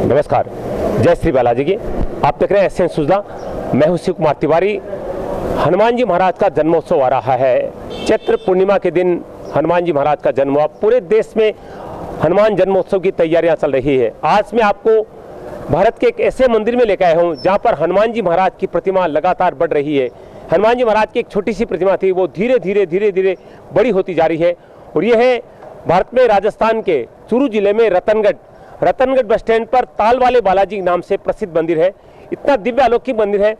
नमस्कार, जय श्री बालाजी की। आप देख रहे हैं एसएन सुजला। मैं हूं शिव कुमार तिवारी। हनुमान जी महाराज का जन्मोत्सव आ रहा है। चैत्र पूर्णिमा के दिन हनुमान जी महाराज का जन्म हुआ। पूरे देश में हनुमान जन्मोत्सव की तैयारियां चल रही है। आज मैं आपको भारत के एक ऐसे मंदिर में लेकर आया हूं जहां पर हनुमान जी महाराज की प्रतिमा लगातार बढ़ रही है। हनुमान जी महाराज की एक छोटी सी प्रतिमा थी, वो धीरे धीरे बड़ी होती जा रही है। और ये है भारत में राजस्थान के चूरू जिले में रतनगढ़ बस स्टैंड पर ताल वाले बालाजी नाम से प्रसिद्ध मंदिर है। इतना दिव्य अलौकिक मंदिर है।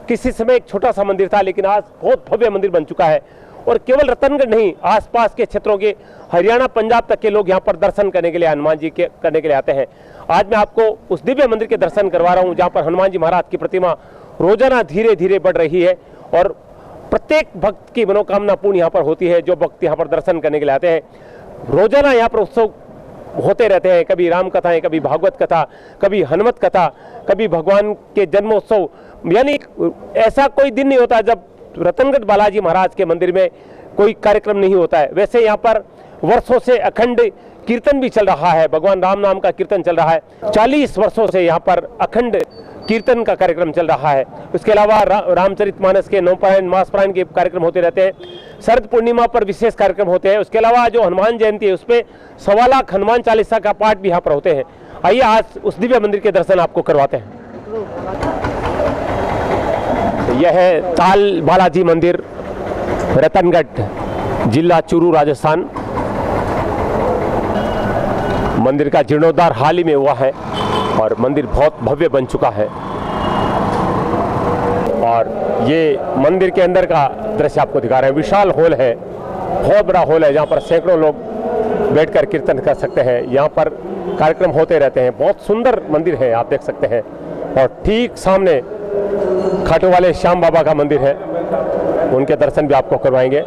किसी समय एक छोटा सा मंदिर था, लेकिन आज बहुत भव्य मंदिर बन चुका है। और केवल रतनगढ़ नहीं, आसपास के क्षेत्रों के हरियाणा पंजाब तक के लोग यहाँ पर दर्शन करने के लिए हनुमान जी के करने के लिए आते हैं। आज मैं आपको उस दिव्य मंदिर के दर्शन करवा रहा हूँ जहाँ पर हनुमान जी महाराज की प्रतिमा रोजाना धीरे धीरे बढ़ रही है। और प्रत्येक भक्त की मनोकामना पूर्ण यहाँ पर होती है। जो भक्त यहाँ पर दर्शन करने के लिए आते हैं, रोजाना यहाँ पर उत्सव होते रहते हैं। कभी राम कथाएं, कभी भागवत कथा, कभी हनुमत कथा, कभी भगवान के जन्मोत्सव। यानी ऐसा कोई दिन नहीं होता जब रतनगढ़ बालाजी महाराज के मंदिर में कोई कार्यक्रम नहीं होता है। वैसे यहाँ पर वर्षों से अखंड कीर्तन भी चल रहा है। भगवान राम नाम का कीर्तन चल रहा है। 40 वर्षों से यहाँ पर अखंड कीर्तन का कार्यक्रम चल रहा है। उसके अलावा रामचरितमानस के नवपारायण, मासपारायण के कार्यक्रम होते रहते हैं। शरद पूर्णिमा पर विशेष कार्यक्रम होते हैं। उसके अलावा जो हनुमान जयंती है उस पर 1.25 लाख हनुमान चालीसा का पाठ भी यहाँ पर होते हैं। आइए आज उस दिव्य मंदिर के दर्शन आपको करवाते हैं। यह है ताल बालाजी मंदिर, रतनगढ़, जिला चूरू, राजस्थान। मंदिर का जीर्णोद्धार हाल ही में हुआ है और मंदिर बहुत भव्य बन चुका है। और ये मंदिर के अंदर का दृश्य आपको दिखा रहे हैं। विशाल हॉल है, बहुत बड़ा हॉल है जहाँ पर सैकड़ों लोग बैठकर कीर्तन कर सकते हैं। यहाँ पर कार्यक्रम होते रहते हैं। बहुत सुंदर मंदिर है, आप देख सकते हैं। और ठीक सामने खाटू वाले श्याम बाबा का मंदिर है, उनके दर्शन भी आपको करवाएंगे।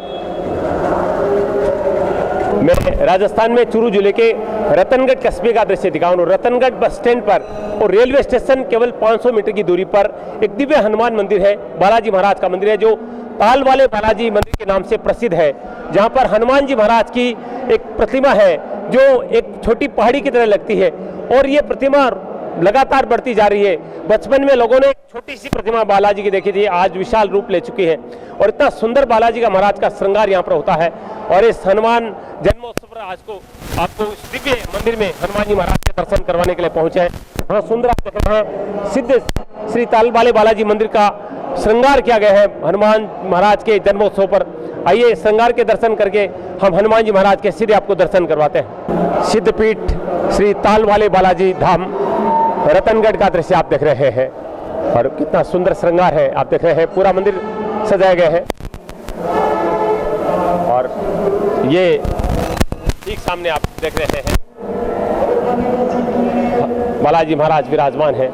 मैं राजस्थान में चूरू जिले के रतनगढ़ कस्बे का दृश्य दिखाऊं। रतनगढ़ बस स्टैंड पर और रेलवे स्टेशन केवल 500 मीटर की दूरी पर एक दिव्य हनुमान मंदिर है। बालाजी महाराज का मंदिर है जो ताल वाले बालाजी मंदिर के नाम से प्रसिद्ध है। जहां पर हनुमान जी महाराज की एक प्रतिमा है जो एक छोटी पहाड़ी की तरह लगती है। और ये प्रतिमा लगातार बढ़ती जा रही है। बचपन में लोगों ने एक छोटी सी प्रतिमा बालाजी की देखी थी, आज विशाल रूप ले चुकी है। और इतना सुंदर बालाजी का महाराज का श्रृंगार यहाँ पर होता है। और इस हनुमान जन्मोत्सव पर आज को आपको इस दिव्य मंदिर में हनुमान जी महाराज के दर्शन करवाने के लिए पहुंचे हैं। हाँ, सुंदर आप देख रहे हैं, सिद्ध श्री ताल वाले बालाजी मंदिर का श्रृंगार किया गया है हनुमान महाराज के जन्मोत्सव पर। आइए श्रृंगार के दर्शन करके हम हनुमान जी महाराज के सीधे आपको दर्शन करवाते हैं। सिद्धपीठ श्री ताल वाले बालाजी धाम, रतनगढ़ का दृश्य आप देख रहे हैं। और कितना सुंदर श्रृंगार है, आप देख रहे हैं। पूरा मंदिर सजाया गया है। और ये ठीक सामने आप देख रहे हैं, बालाजी महाराज विराजमान है।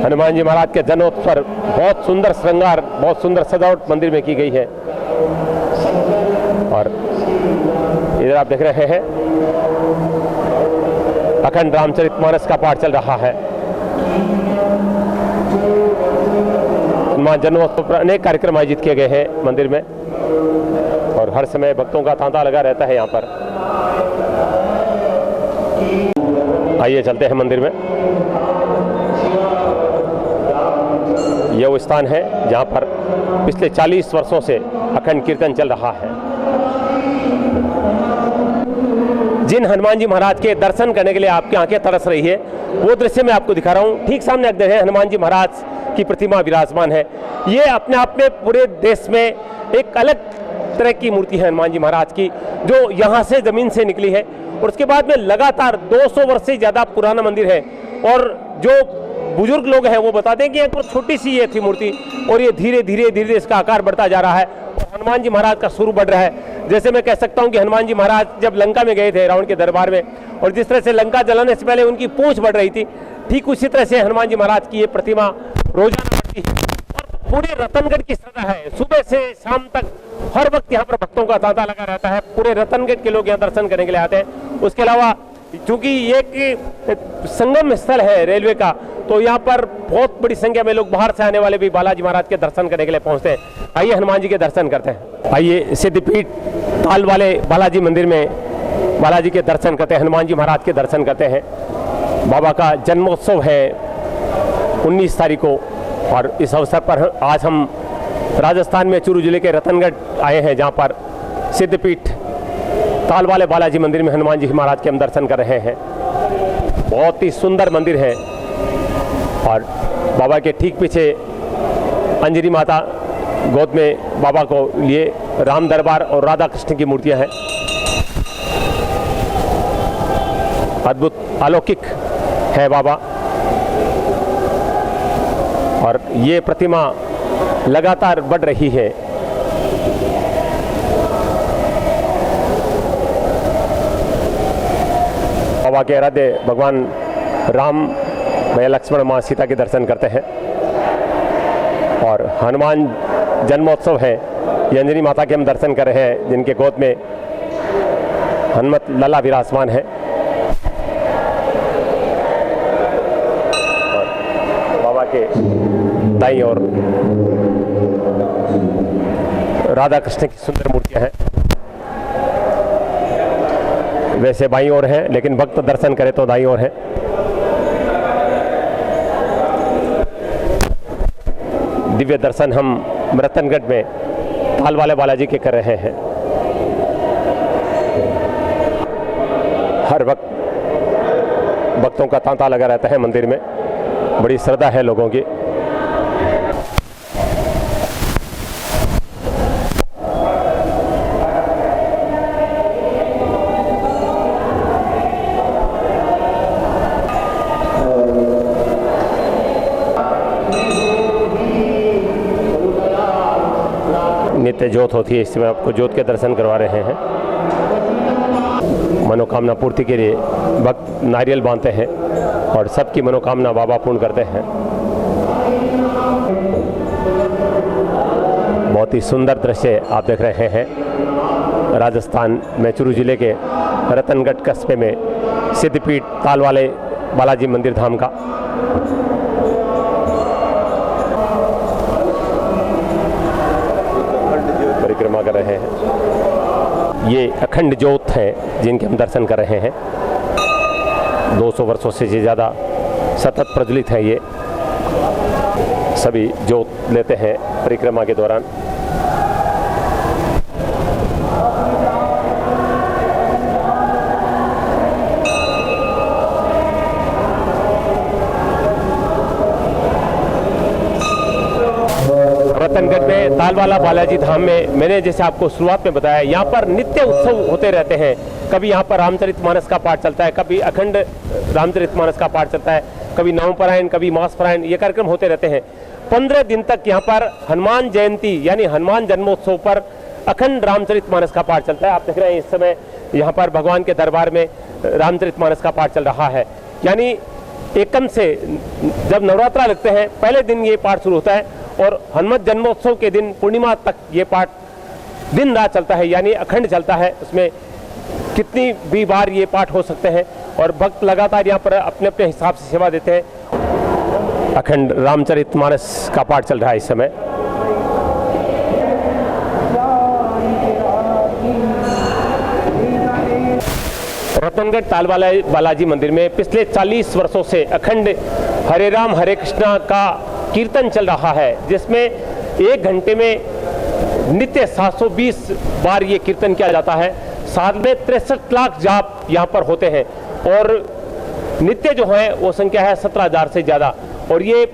हनुमान जी महाराज के जन्मोत्सव पर बहुत सुंदर श्रृंगार, बहुत सुंदर सजावट मंदिर में की गई है। और इधर आप देख रहे हैं अखंड रामचरितमानस का पाठ चल रहा है। हनुमान जन्मोत्सव पर अनेक कार्यक्रम आयोजित किए गए हैं मंदिर में। और हर समय भक्तों का तांता लगा रहता है यहाँ पर। आइए चलते हैं मंदिर में। यह वो स्थान है जहाँ पर पिछले 40 वर्षों से अखंड कीर्तन चल रहा है। जिन हनुमान जी महाराज के दर्शन करने के लिए आपकी आंखें तरस रही है, वो दृश्य मैं आपको दिखा रहा हूँ। ठीक सामने आप देख रहे हैं हनुमान जी महाराज की प्रतिमा विराजमान है। ये अपने आप में पूरे देश में एक अलग तरह की मूर्ति है हनुमान जी महाराज की, जो यहाँ से जमीन से निकली है। और उसके बाद में लगातार 200 वर्ष से ज़्यादा पुराना मंदिर है। और जो बुजुर्ग लोग हैं वो बताते हैं कि एक छोटी सी ये थी मूर्ति, और ये धीरे धीरे इसका आकार बढ़ता जा रहा है। और हनुमान जी महाराज का स्वरूप बढ़ रहा है। जैसे मैं कह सकता हूँ कि हनुमान जी महाराज जब लंका में गए थे रावण के दरबार में, और जिस तरह से लंका जलाने से पहले उनकी पूंछ बढ़ रही थी, ठीक उसी तरह से हनुमान जी महाराज की ये प्रतिमा रोजाना बढ़ती है। और पूरे रतनगढ़ की श्रद्धा है। सुबह से शाम तक हर वक्त यहाँ पर भक्तों का तांता लगा रहता है। पूरे रतनगढ़ के लोग यहाँ दर्शन करने के लिए आते हैं। उसके अलावा चूंकि ये एक संगम स्थल है रेलवे का, तो यहाँ पर बहुत बड़ी संख्या में लोग बाहर से आने वाले भी बालाजी महाराज के दर्शन करने के लिए पहुँचते हैं। आइए हनुमान जी के दर्शन करते हैं। आइए सिद्धपीठ ताल वाले बालाजी मंदिर में बालाजी के दर्शन करते हैं, हनुमान जी महाराज के दर्शन करते हैं। बाबा का जन्मोत्सव है 19 तारीख को, और इस अवसर पर आज हम राजस्थान में चूरू जिले के रतनगढ़ आए हैं, जहाँ पर सिद्धपीठ ताल वाले बालाजी मंदिर में हनुमान जी महाराज के हम दर्शन कर रहे हैं। बहुत ही सुंदर मंदिर है, और बाबा के ठीक पीछे अंजनी माता गोद में बाबा को लिए राम दरबार और राधा कृष्ण की मूर्तियां हैं। अद्भुत अलौकिक है बाबा, और ये प्रतिमा लगातार बढ़ रही है। बाबा के आराध्य भगवान राम, भैया लक्ष्मण, माँ सीता के दर्शन करते हैं, और हनुमान जन्मोत्सव है, ये अंजनी माता के हम दर्शन कर रहे हैं, जिनके गोद में हनुमत लला विराजमान है। और बाबा के दाईं ओर राधा कृष्ण की सुंदर मूर्तियां हैं। वैसे बाईं ओर है, लेकिन भक्त दर्शन करे तो दाईं ओर है। दिव्य दर्शन हम रतनगढ़ में ताल वाले बालाजी के कर रहे हैं। हर वक्त भक्तों का तांता लगा रहता है मंदिर में, बड़ी श्रद्धा है लोगों की। नित्य ज्योत होती है, इस समय आपको ज्योत के दर्शन करवा रहे हैं। मनोकामना पूर्ति के लिए भक्त नारियल बांधते हैं, और सबकी मनोकामना बाबा पूर्ण करते हैं। बहुत ही सुंदर दृश्य आप देख रहे हैं राजस्थान में चूरू जिले के रतनगढ़ कस्बे में सिद्धपीठ ताल वाले बालाजी मंदिर धाम का। परिक्रमा कर रहे हैं। ये अखंड ज्योत है जिनके हम दर्शन कर रहे हैं। 200 वर्षों से ज़्यादा सतत प्रज्वलित है। ये सभी ज्योत लेते हैं परिक्रमा के दौरान। रतनगढ़ में तालवाला बालाजी धाम में मैंने जैसे आपको शुरुआत में बताया, यहाँ पर नित्य उत्सव होते रहते हैं। कभी यहाँ पर रामचरितमानस का पाठ चलता है, कभी अखंड रामचरितमानस का पाठ चलता है, कभी नवपरायण, कभी मासपरायण, ये कार्यक्रम होते रहते हैं। 15 दिन तक यहाँ पर हनुमान जयंती यानी हनुमान जन्मोत्सव पर अखंड रामचरितमानस का पाठ चलता है। आप देख रहे हैं इस समय यहाँ पर भगवान के दरबार में रामचरितमानस का पाठ चल रहा है। यानी एकम से जब नवरात्रा लगते हैं पहले दिन ये पाठ शुरू होता है, और हनुमत जन्मोत्सव के दिन पूर्णिमा तक ये पाठ दिन रात चलता है, यानी अखंड चलता है। उसमें कितनी भी बार ये पाठ हो सकते हैं, और भक्त लगातार यहाँ पर अपने अपने हिसाब से सेवा देते हैं। अखंड रामचरितमानस का पाठ चल रहा है इस समय। रतनगढ़ तालवाला बालाजी मंदिर में पिछले 40 वर्षों से अखंड हरे राम हरे कृष्णा का कीर्तन चल रहा है, जिसमें 1 घंटे में नित्य 720 बार ये कीर्तन किया जाता है। साल में 63 लाख जाप यहाँ पर होते हैं, और नित्य जो है वो संख्या है 17,000 से ज़्यादा, और ये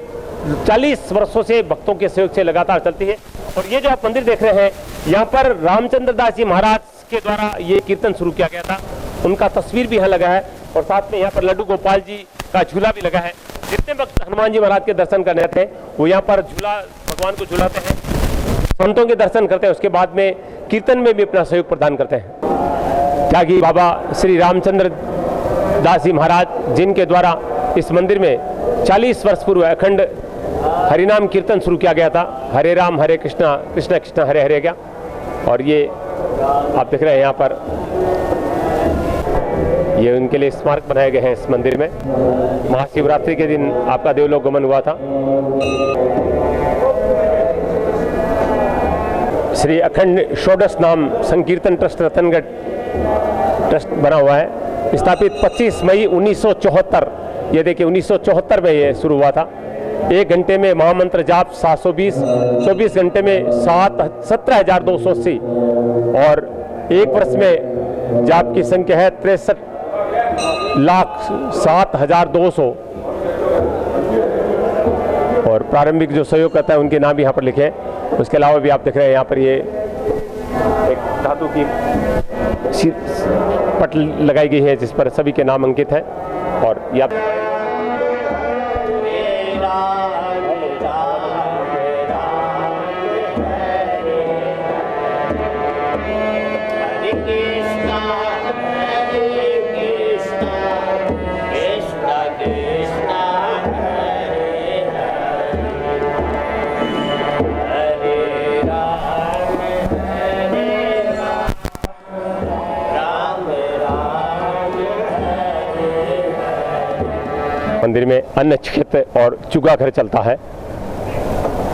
40 वर्षों से भक्तों के सहयोग से लगातार चलती है। और ये जो आप मंदिर देख रहे हैं, यहाँ पर रामचंद्र दास जी महाराज के द्वारा ये कीर्तन शुरू किया गया था। उनका तस्वीर भी यहाँ लगा है, और साथ में यहाँ पर लड्डू गोपाल जी का झूला भी लगा है। जितने वक्त हनुमान जी महाराज के दर्शन करने आते हैं वो यहाँ पर झूला भगवान को झूलाते हैं, संतों के दर्शन करते हैं, उसके बाद में कीर्तन में भी अपना सहयोग प्रदान करते हैं। त्यागी बाबा श्री रामचंद्र दास जी महाराज, जिनके द्वारा इस मंदिर में 40 वर्ष पूर्व अखंड हरिनाम कीर्तन शुरू किया गया था। हरे राम हरे कृष्णा कृष्णा कृष्णा हरे हरे गया। और ये आप देख रहे हैं यहाँ पर ये उनके लिए स्मारक बनाए गए हैं इस मंदिर में। महाशिवरात्रि के दिन आपका देवलोक गमन हुआ था। श्री अखंड षोडश नाम संकीर्तन ट्रस्ट रतनगढ़ ट्रस्ट बना हुआ है, स्थापित 25 मई 1974। ये देखिए 1974 में ये शुरू हुआ था। 1 घंटे में महामंत्र जाप 720, 24 घंटे में 17,280 और 1 वर्ष में जाप की संख्या है 63,07,200। और प्रारंभिक जो सहयोग करता है उनके नाम भी यहाँ पर लिखे हैं। उसके अलावा भी आप देख रहे हैं यहाँ पर ये एक धातु की पट लगाई गई है जिस पर सभी के नाम अंकित हैं। और यह मंदिर में अन्न क्षेत्र और चुगा घर चलता है।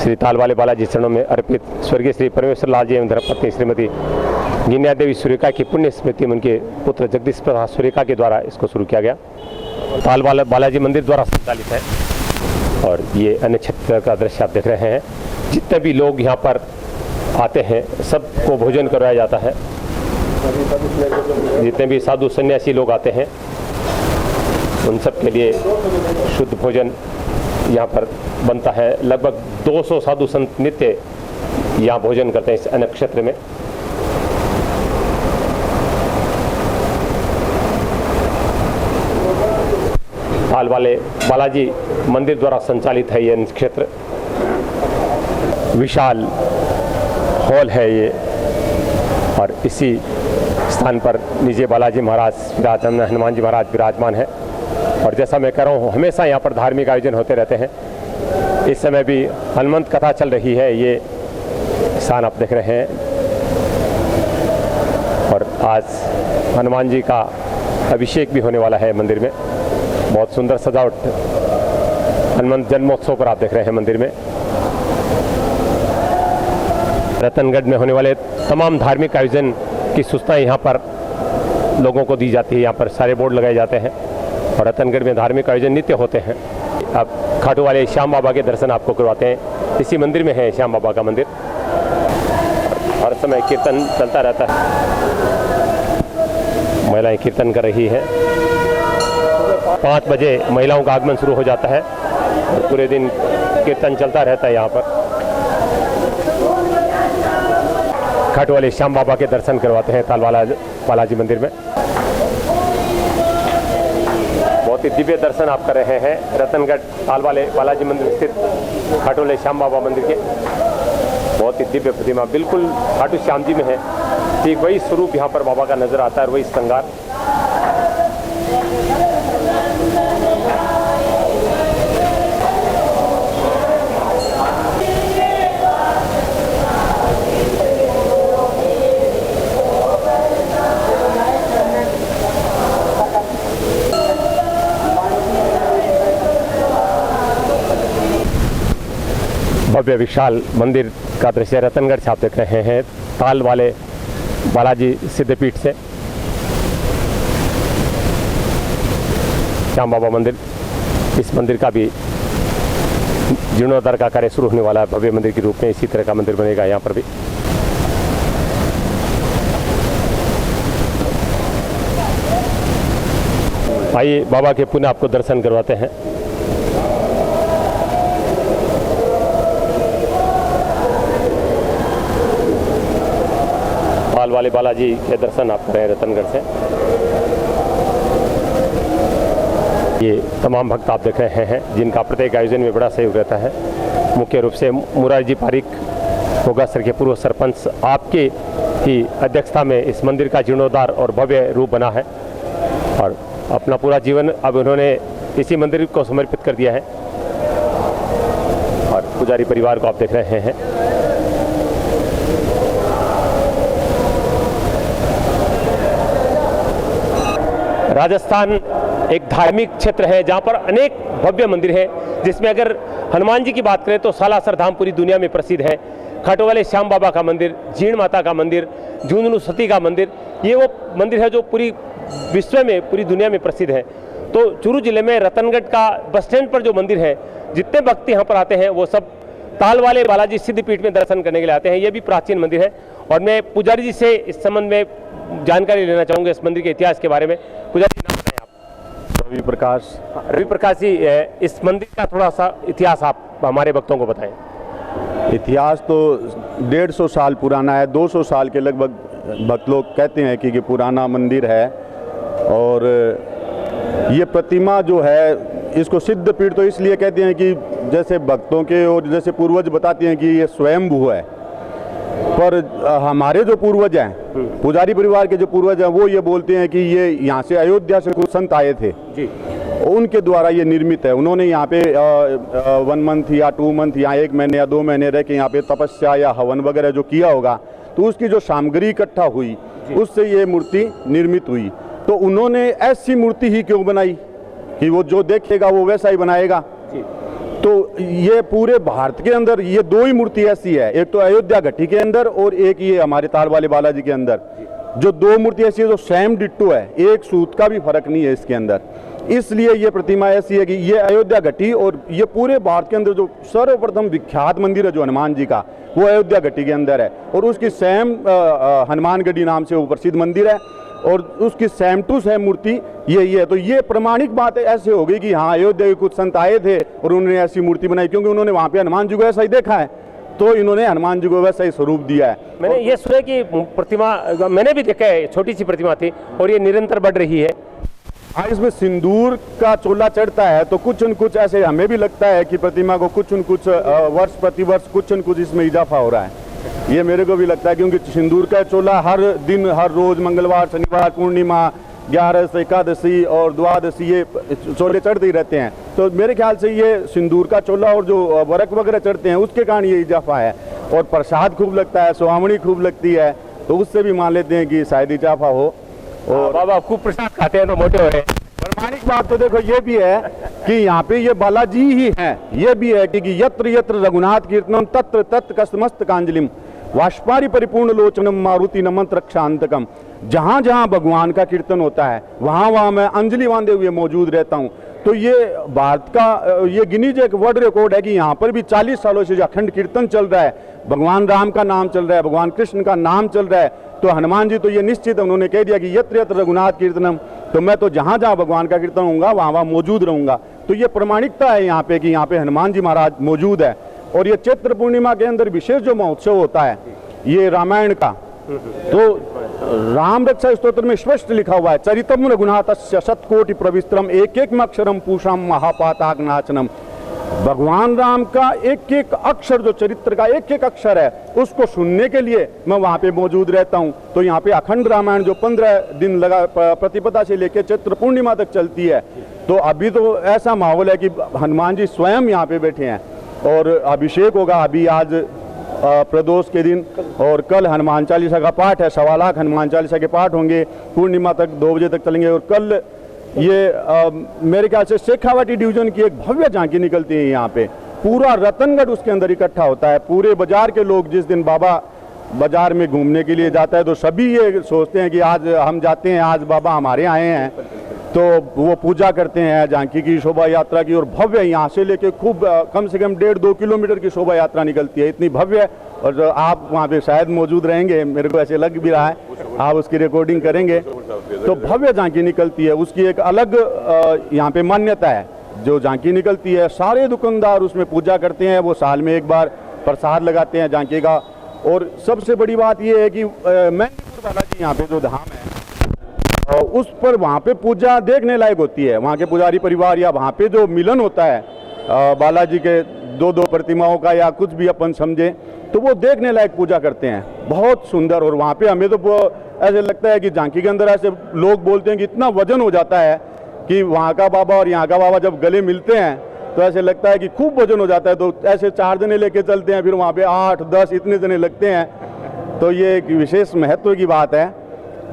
श्री तालवाले बालाजी चरणों में अर्पित स्वर्गीय श्री परमेश्वर लाल जी एवं धर्मपत्नी श्रीमती गिन्या देवी सूर्यका की पुण्य स्मृति में उनके पुत्र जगदीश प्रसाद सूर्यका के द्वारा इसको शुरू किया गया। तालवाला बालाजी मंदिर द्वारा संचालित है। और ये अन्न क्षेत्र का दृश्य आप देख रहे हैं। जितने भी लोग यहाँ पर आते हैं सबको भोजन करवाया जाता है। जितने भी साधु सन्यासी लोग आते हैं उन सब के लिए शुद्ध भोजन यहाँ पर बनता है। लगभग 200 साधु संत नित्य यहाँ भोजन करते हैं इस अन्न क्षेत्र में। तालवाले बालाजी मंदिर द्वारा संचालित है ये अन्न क्षेत्र। विशाल हॉल है ये और इसी स्थान पर निजे बालाजी महाराज विराजमान, हनुमान जी महाराज विराजमान है। और जैसा मैं कह रहा हूँ हमेशा यहाँ पर धार्मिक आयोजन होते रहते हैं। इस समय भी हनुमंत कथा चल रही है, ये स्थान आप देख रहे हैं। और आज हनुमान जी का अभिषेक भी होने वाला है मंदिर में। बहुत सुंदर सजावट हनुमंत जन्मोत्सव पर आप देख रहे हैं मंदिर में। रतनगढ़ में होने वाले तमाम धार्मिक आयोजन की सूचना यहाँ पर लोगों को दी जाती है। यहाँ पर सारे बोर्ड लगाए जाते हैं और रतनगढ़ में धार्मिक आयोजन नित्य होते हैं। आप खाटू वाले श्याम बाबा के दर्शन आपको करवाते हैं। इसी मंदिर में है श्याम बाबा का मंदिर। हर समय कीर्तन चलता रहता है। महिलाएं कीर्तन कर रही हैं। 5 बजे महिलाओं का आगमन शुरू हो जाता है और पूरे दिन कीर्तन चलता रहता है। यहाँ पर खाटू वाले श्याम बाबा के दर्शन करवाते हैं तालवाला बालाजी मंदिर में। बहुत ही दिव्य दर्शन आप कर रहे हैं रतनगढ़ तालवाले बालाजी मंदिर स्थित खाटू वाले श्याम बाबा मंदिर के। बहुत ही दिव्य प्रतिमा बिल्कुल खाटू श्याम जी में है। ठीक वही स्वरूप यहाँ पर बाबा का नजर आता है, वही श्रृंगार। भव्य विशाल मंदिर का दृश्य रतनगढ़ से आप देख रहे हैं ताल वाले बालाजी सिद्धपीठ से। श्याम बाबा मंदिर, इस मंदिर का भी जीर्णोद्धार का कार्य शुरू होने वाला है भव्य मंदिर के रूप में। इसी तरह का मंदिर बनेगा यहाँ पर भी। आइए बाबा के पुनः आपको दर्शन करवाते हैं। ताल वाले बालाजी के दर्शन आप कर रहे हैं रतनगढ़ से। ये तमाम भक्त आप देख रहे हैं जिनका प्रत्येक आयोजन में बड़ा सहयोग रहता है। मुख्य रूप से मुरारी जी पारिक होगासर के पूर्व सरपंच आपके ही अध्यक्षता में इस मंदिर का जीर्णोद्धार और भव्य रूप बना है और अपना पूरा जीवन अब उन्होंने इसी मंदिर को समर्पित कर दिया है। और पुजारी परिवार को आप देख रहे हैं। राजस्थान एक धार्मिक क्षेत्र है जहाँ पर अनेक भव्य मंदिर हैं, जिसमें अगर हनुमान जी की बात करें तो सालासर धाम पूरी दुनिया में प्रसिद्ध है। खाटू वाले श्याम बाबा का मंदिर, जीण माता का मंदिर, झुंझुनू सती का मंदिर, ये वो मंदिर है जो पूरी विश्व में, पूरी दुनिया में प्रसिद्ध है। तो चूरू जिले में रतनगढ़ का बस स्टैंड पर जो मंदिर है, जितने भक्त यहाँ पर आते हैं वो सब ताल वाले बालाजी सिद्धपीठ में दर्शन करने के लिए आते हैं। ये भी प्राचीन मंदिर है और मैं पुजारी जी से इस संबंध में जानकारी लेना चाहूँगा इस मंदिर के इतिहास के बारे में। पुजारी जी, नाम बताएं आप। रवि प्रकाश। रवि प्रकाश जी, इस मंदिर का थोड़ा सा इतिहास आप हमारे भक्तों को बताएं। इतिहास तो 150 साल पुराना है, 200 साल के लगभग भक्त लोग कहते हैं कि पुराना मंदिर है। और ये प्रतिमा जो है, इसको सिद्धपीठ तो इसलिए कहते हैं कि जैसे भक्तों के और जैसे पूर्वज बताते हैं कि ये स्वयंभू है, पर हमारे जो पूर्वज हैं, पुजारी परिवार के जो पूर्वज हैं, वो ये बोलते हैं कि ये यहाँ से अयोध्या से कुछ संत आए थे जी, उनके द्वारा ये निर्मित है। उन्होंने यहाँ पे 1 मंथ या 2 मंथ या 1 महीने या 2 महीने रह के यहाँ पे तपस्या या हवन वगैरह जो किया होगा, तो उसकी जो सामग्री इकट्ठा हुई उससे ये मूर्ति निर्मित हुई। तो उन्होंने ऐसी मूर्ति ही क्यों बनाई कि वो जो देखेगा वो वैसा ही बनाएगा। तो ये पूरे भारत के अंदर ये 2 ही मूर्ति ऐसी है, एक तो अयोध्या घटी के अंदर और एक ये हमारे ताल वाले बालाजी के अंदर, जो 2 मूर्ति ऐसी है जो सेम डिट्टो है, एक सूत का भी फर्क नहीं है इसके अंदर। इसलिए ये प्रतिमा ऐसी है कि ये अयोध्या घटी, और ये पूरे भारत के अंदर जो सर्वप्रथम विख्यात मंदिर है जो हनुमान जी का, वो अयोध्या घटी के अंदर है। और उसकी सेम हनुमानगढ़ी नाम से वो प्रसिद्ध मंदिर है, और उसकी सेम टू सेम मूर्ति यही है। तो ये प्रमाणिक बात ऐसे हो गई कि हाँ, अयोध्या के कुछ संत आए थे और उन्होंने ऐसी मूर्ति बनाई, क्योंकि उन्होंने वहाँ पे हनुमान जी को ऐसा ही देखा है, तो इन्होंने हनुमान जी को वैसा ही स्वरूप दिया है। मैंने ये सुना कि प्रतिमा, मैंने भी देखा है, छोटी सी प्रतिमा थी और ये निरंतर बढ़ रही है। हाँ, इसमें सिंदूर का चोला चढ़ता है, तो कुछ न कुछ ऐसे हमें भी लगता है कि प्रतिमा को कुछ न कुछ वर्ष प्रतिवर्ष कुछ न कुछ इसमें इजाफा हो रहा है। ये मेरे को भी लगता है, क्योंकि सिंदूर का चोला हर दिन, हर रोज, मंगलवार, शनिवार, पूर्णिमा, 11 एकादशी और द्वादशी ये चोले चढ़ते ही रहते हैं। तो मेरे ख्याल से ये सिंदूर का चोला और जो वर्क वगैरह चढ़ते हैं उसके कारण ये इजाफा है। और प्रसाद खूब लगता है, सुहावनी खूब लगती है, तो उससे भी मान लेते हैं कि शायद इजाफा हो। और बाबा खूब प्रसाद खाते हैं तो मोटे हो रहे हैं। प्रमाणिक बात तो देखो ये भी है कि यहाँ पे ये बालाजी ही हैं। ये भी है कि यत्र यत्र रघुनाथ कीर्तनम तत्र तत्र कस्तमस्तकांजलिम वाष्पारी परिपूर्ण लोचनम मारुति नमंत रक्षांतकम। जहाँ जहाँ भगवान का कीर्तन होता है वहाँ वहाँ मैं अंजलि बांधे हुए मौजूद रहता हूँ। तो ये भारत का ये गिनीज एक वर्ल्ड रिकॉर्ड है कि यहाँ पर भी 40 सालों से अखंड कीर्तन चल रहा है, भगवान राम का नाम चल रहा है, भगवान कृष्ण का नाम चल रहा है। तो हनुमान जी तो ये निश्चित उन्होंने कह दिया कि यत्र यत्र रघुनाथ कीर्तनम, तो मैं तो जहाँ जहाँ भगवान का कीर्तन होगा वहाँ वहाँ मौजूद रहूँगा। तो ये प्रमाणिकता है यहाँ पे कि यहाँ पे हनुमान जी महाराज मौजूद है। और ये चैत्र पूर्णिमा के अंदर विशेष जो महोत्सव होता है ये रामायण का, तो राम रक्षा स्तोत्र में स्पष्ट लिखा हुआ है, चरितम रघुनाथस्य शतकोटि प्रविस्तरम एक एक अक्षरम पूषाम महापाताक नाचनम। भगवान राम का एक एक अक्षर, जो चरित्र का एक एक अक्षर है, उसको सुनने के लिए मैं वहाँ पे मौजूद रहता हूँ। तो यहाँ पे अखंड रामायण जो 15 दिन लगा प्रतिपदा से लेकर चैत्र पूर्णिमा तक चलती है। तो अभी तो ऐसा माहौल है कि हनुमान जी स्वयं यहाँ पे बैठे हैं और अभिषेक होगा अभी आज प्रदोष के दिन, और कल हनुमान चालीसा का पाठ है, 1.25 लाख हनुमान चालीसा के पाठ होंगे, पूर्णिमा तक 2 बजे तक चलेंगे। और कल ये मेरे ख्याल से शेखावाटी डिवीजन की एक भव्य झांकी निकलती है यहाँ पे, पूरा रतनगढ़ उसके अंदर इकट्ठा होता है। पूरे बाजार के लोग जिस दिन बाबा बाजार में घूमने के लिए जाता है तो सभी ये सोचते हैं कि आज हम जाते हैं, आज बाबा हमारे आए हैं, तो वो पूजा करते हैं झांकी की, शोभा यात्रा की। और भव्य यहाँ से लेके खूब कम से कम 1.5-2 किलोमीटर की शोभा यात्रा निकलती है, इतनी भव्य। और आप वहाँ पे शायद मौजूद रहेंगे, मेरे को ऐसे लग भी रहा है, आप उसकी रिकॉर्डिंग करेंगे। तो भव्य झांकी निकलती है, उसकी एक अलग यहाँ पे मान्यता है। जो झांकी निकलती है सारे दुकानदार उसमें पूजा करते हैं, वो साल में एक बार प्रसाद लगाते हैं झांकी का। और सबसे बड़ी बात ये है कि मेहंदीपुर बालाजी यहाँ पे जो धाम है उस पर वहाँ पे पूजा देखने लायक होती है। वहाँ के पुजारी परिवार या वहाँ पे जो मिलन होता है बालाजी के 2-2 प्रतिमाओं का या कुछ भी अपन समझे, तो वो देखने लायक पूजा करते हैं, बहुत सुंदर। और वहाँ पे हमें तो ऐसे लगता है कि झांकी के अंदर ऐसे लोग बोलते हैं कि इतना वजन हो जाता है कि वहाँ का बाबा और यहाँ का बाबा जब गले मिलते हैं तो ऐसे लगता है कि खूब वजन हो जाता है। तो ऐसे 4 जने लेके चलते हैं, फिर वहाँ पे 8-10 इतने जने लगते हैं। तो ये एक विशेष महत्व की बात है।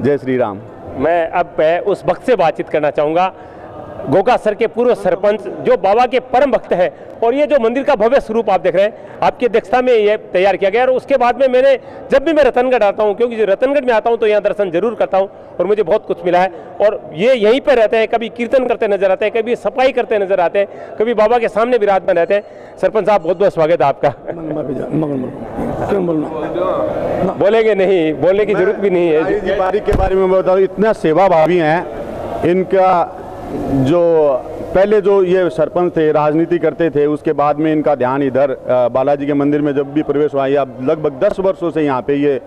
जय श्री राम। मैं अब उस भक्त से बातचीत करना चाहूँगा। गोकासर के पूर्व सरपंच जो बाबा के परम भक्त हैं, और ये जो मंदिर का भव्य स्वरूप आप देख रहे हैं, आपकी अध्यक्षता में ये तैयार किया गया। और उसके बाद में मैंने जब भी मैं रतनगढ़ आता हूँ, क्योंकि रतनगढ़ में आता हूँ तो यहाँ दर्शन जरूर करता हूँ और मुझे बहुत कुछ मिला है। और ये यहीं पर रहते हैं, कभी कीर्तन करते नजर आते हैं, कभी सफाई करते नजर आते हैं, कभी बाबा के सामने विराजमान रहते हैं। सरपंच साहब बहुत बहुत स्वागत है आपका। बोलेंगे नहीं, बोलने की जरूरत भी नहीं है। जी बारिक के बारे में बताओ, इतना सेवा भावी हैं। इनका जो पहले जो ये सरपंच थे, राजनीति करते थे, उसके बाद में इनका ध्यान इधर बालाजी के मंदिर में जब भी प्रवेश हुआ, या लगभग 10 वर्षों से यहाँ पे ये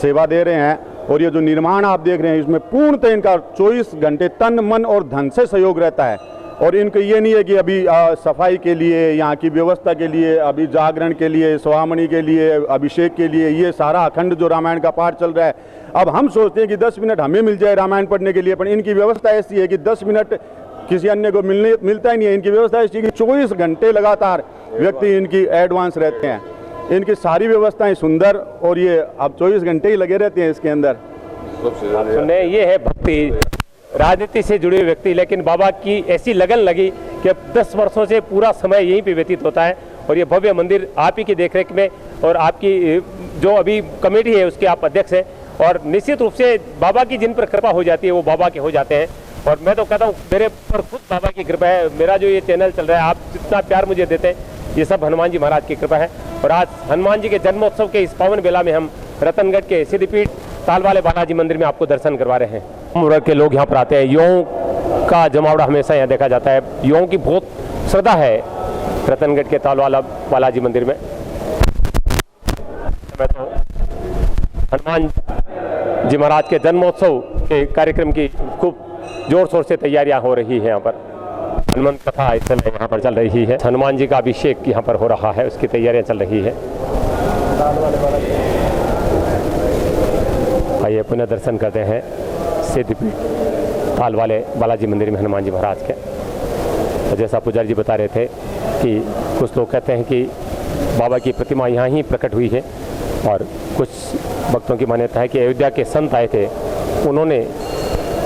सेवा दे रहे हैं। और ये जो निर्माण आप देख रहे हैं, इसमें पूर्णतः इनका 24 घंटे तन मन और धन से सहयोग रहता है। और इनको ये नहीं है कि अभी सफाई के लिए, यहाँ की व्यवस्था के लिए, अभी जागरण के लिए, स्वामणी के लिए, अभिषेक के लिए, ये सारा अखंड जो रामायण का पाठ चल रहा है, अब हम सोचते हैं कि 10 मिनट हमें मिल जाए रामायण पढ़ने के लिए, पर इनकी व्यवस्था ऐसी है कि 10 मिनट किसी अन्य को मिलता ही नहीं है। इनकी व्यवस्था ऐसी है कि 24 घंटे लगातार व्यक्ति इनकी एडवांस रहते हैं। इनकी सारी व्यवस्थाएं सुंदर, और ये अब 24 घंटे ही लगे रहते हैं इसके अंदर। सुनने ये है भक्ति, राजनीति से जुड़े हुए व्यक्ति, लेकिन बाबा की ऐसी लगन लगी कि अब 10 वर्षों से पूरा समय यहीं पे व्यतीत होता है। और ये भव्य मंदिर आप ही की देखरेख में, और आपकी जो अभी कमेटी है उसके आप अध्यक्ष हैं, और निश्चित रूप से बाबा की जिन पर कृपा हो जाती है वो बाबा के हो जाते हैं। और मैं तो कहता हूँ मेरे पर खुद बाबा की कृपा है। मेरा जो ये चैनल चल रहा है, आप जितना प्यार मुझे देते हैं, ये सब हनुमान जी महाराज की कृपा है। और आज हनुमान जी के जन्मोत्सव के इस पावन बेला में हम रतनगढ़ के सिद्धपीठ तालवाले बालाजी मंदिर में आपको दर्शन करवा रहे हैं। उम्र के लोग यहाँ पर आते हैं, युवाओं का जमावड़ा हमेशा यहाँ देखा जाता है। युवाओं की बहुत श्रद्धा है रतनगढ़ के तालवाला बालाजी मंदिर में। मैं तो हनुमान जी महाराज के जन्मोत्सव के कार्यक्रम की खूब जोर शोर से तैयारियां हो रही है। यहाँ पर हनुमान कथा इस समय यहाँ पर चल रही है, हनुमान जी का अभिषेक यहाँ पर हो रहा है, उसकी तैयारियां चल रही है। आइए पुनः दर्शन करते हैं सिद्धपीठ तालवाले बालाजी मंदिर में हनुमान जी महाराज के। जैसा पुजारी जी बता रहे थे कि कुछ लोग कहते हैं कि बाबा की प्रतिमा यहाँ ही प्रकट हुई है, और कुछ भक्तों की मान्यता है कि अयोध्या के संत आए थे, उन्होंने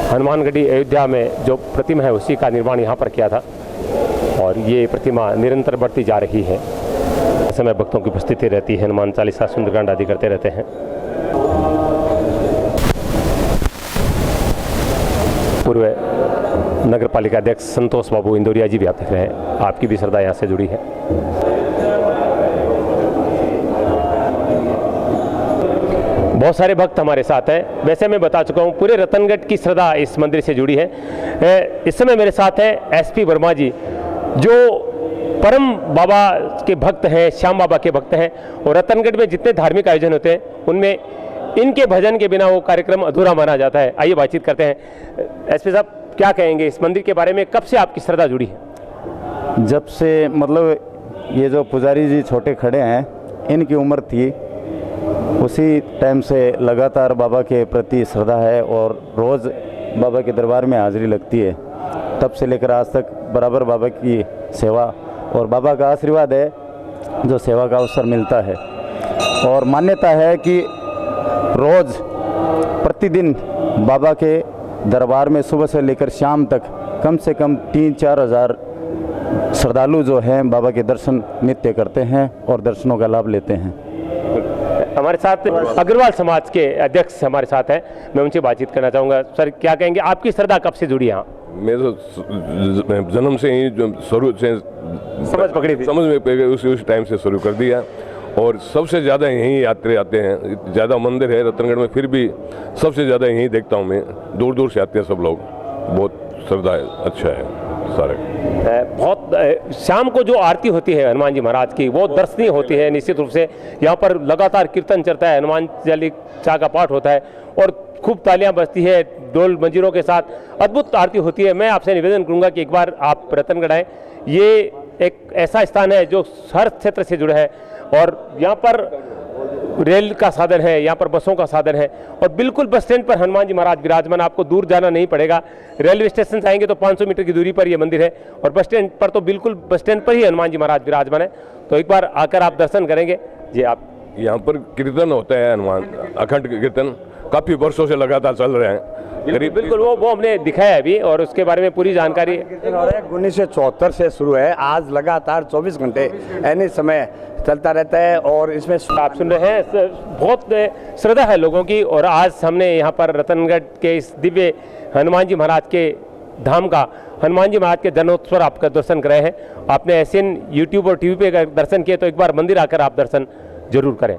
हनुमानगढ़ी अयोध्या में जो प्रतिमा है उसी का निर्माण यहाँ पर किया था, और ये प्रतिमा निरंतर बढ़ती जा रही है। इस समय भक्तों की उपस्थिति रहती है, हनुमान चालीसा सुंदरकांड आदि करते रहते हैं। पूर्व नगर पालिका अध्यक्ष संतोष बाबू इंदौरिया जी भी आप देख रहे हैं, आपकी भी श्रद्धा यहाँ से जुड़ी है। बहुत सारे भक्त हमारे साथ हैं। वैसे मैं बता चुका हूँ पूरे रतनगढ़ की श्रद्धा इस मंदिर से जुड़ी है। इस समय मेरे साथ है एसपी वर्मा जी, जो परम बाबा के भक्त हैं, श्याम बाबा के भक्त हैं, और रतनगढ़ में जितने धार्मिक आयोजन होते हैं उनमें इनके भजन के बिना वो कार्यक्रम अधूरा माना जाता है। आइए बातचीत करते हैं। एसपी साहब क्या कहेंगे इस मंदिर के बारे में, कब से आपकी श्रद्धा जुड़ी है? जब से मतलब ये जो पुजारी जी छोटे खड़े हैं, इनकी उम्र थी, उसी टाइम से लगातार बाबा के प्रति श्रद्धा है, और रोज़ बाबा के दरबार में हाजिरी लगती है। तब से लेकर आज तक बराबर बाबा की सेवा, और बाबा का आशीर्वाद है जो सेवा का अवसर मिलता है। और मान्यता है कि रोज़ प्रतिदिन बाबा के दरबार में सुबह से लेकर शाम तक कम से कम 3-4 हज़ार श्रद्धालु जो हैं बाबा के दर्शन नित्य करते हैं और दर्शनों का लाभ लेते हैं। हमारे साथ अग्रवाल समाज के अध्यक्ष हमारे साथ हैं, मैं उनसे बातचीत करना चाहूँगा। सर क्या कहेंगे, आपकी श्रद्धा कब से जुड़ी है? मैं तो जन्म से ही शुरू से समझ पकड़ी थी, समझ में उस टाइम से शुरू कर दिया, और सबसे ज़्यादा यहीं यात्री आते हैं। ज़्यादा मंदिर है रतनगढ़ में, फिर भी सबसे ज़्यादा यहीं देखता हूँ मैं। दूर दूर से आते हैं सब लोग, बहुत श्रद्धा है, अच्छा है सारे। बहुत शाम को जो आरती होती है हनुमान जी महाराज की, वो दर्शनीय होती है। निश्चित रूप से यहाँ पर लगातार कीर्तन चलता है, हनुमान चालीसा का पाठ होता है, और खूब तालियां बजती है ढोल मंजीरों के साथ, अद्भुत आरती होती है। मैं आपसे निवेदन करूंगा कि एक बार आप रतनगढ़ आए। ये एक ऐसा स्थान है जो हर क्षेत्र से जुड़ा है, और यहाँ पर रेल का साधन है, यहाँ पर बसों का साधन है, और बिल्कुल बस स्टैंड पर हनुमान जी महाराज विराजमान। आपको दूर जाना नहीं पड़ेगा, रेलवे स्टेशन से आएंगे तो 500 मीटर की दूरी पर यह मंदिर है, और बस स्टैंड पर तो बिल्कुल बस स्टैंड पर ही हनुमान जी महाराज विराजमान है। तो एक बार आकर आप दर्शन करेंगे। जी आप यहाँ पर कीर्तन होता है, हनुमान अखंड कीर्तन काफ़ी वर्षों से लगातार चल रहे हैं। बिल्कुल वो हमने दिखाया है अभी, और उसके बारे में पूरी जानकारी 1974 से शुरू है। आज लगातार 24 घंटे एनी समय चलता रहता है। और इसमें आप सुन रहे हैं, बहुत श्रद्धा है लोगों की। और आज हमने यहाँ पर रतनगढ़ के इस दिव्य हनुमान जी महाराज के धाम का, हनुमान जी महाराज के जन्मोत्सव आपका दर्शन कराए हैं। आपने एशियन यूट्यूब और टीवी पे अगर दर्शन किए तो एक बार मंदिर आकर आप दर्शन जरूर करें।